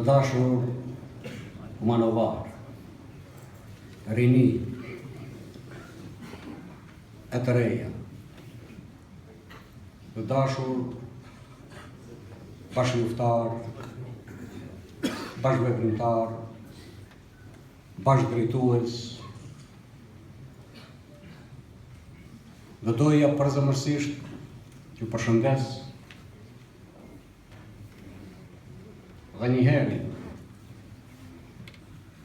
dashur kumanovar, rini e të reja, të dashur bashkëluftar, bashkëveprimtar, bashkëdrejtues, dhe doja përzemërsisht t'ju përshëndes dhe njëherë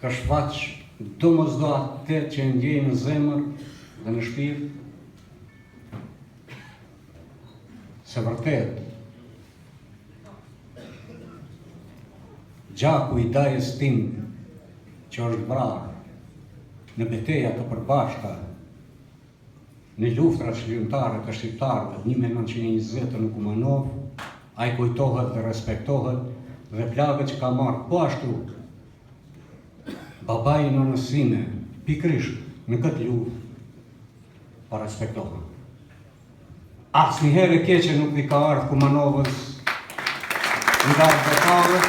ka shfaq domosdoshmë atë që ndjej në zemër dhe në shpirt, se vërtet gjaku i dajes tim që është vrarë në betejat të përbashkëta, në luftrat shkrimtare të shqiptarëve 1920 në Kumanov, ai kujtohet dhe respektohet dhe plagët që ka marrë po ashtu babai në nësime, pikrisht në këtë luftë, pa respektohen. Asnjëherë keqe nuk i ka ardhur Kumanovës nga vetarët,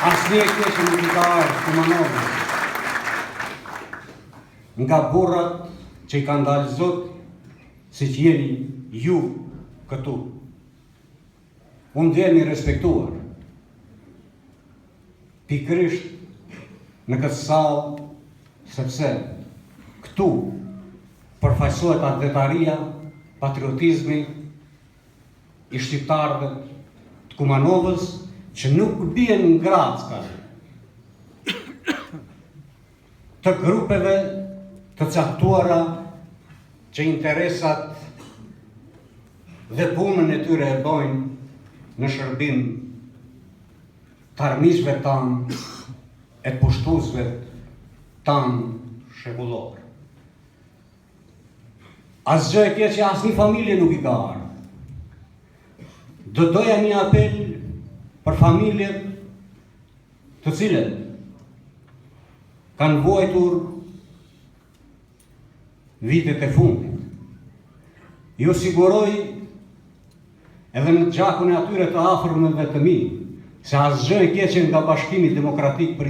asnjëherë keqe nuk i ka ardhur Kumanovës nga burrat që i ka ndalë Zot, si që jeni ju këtu. Unë jeni respektuar, pikrisht në këtë sallë, sepse këtu përfaqësohet atëtaria, patriotizmi i shqiptarëve të Kumanovës, që nuk bien në Gracka të grupeve të caktuara që interesat dhe punën e tyre e bojnë në shërbim të armiqve tanë e të pushtuesve tanë shekullor. Asgjë e keqe asnjë familje nuk i ka ardhur. Do doja një apel për familjet të cilët kanë vuajtur vitet e fundit. Ju siguroj edhe në gjakun e atyre të afërmëve të mi, se asgjë e keqe nga Bashkimi Demokratik për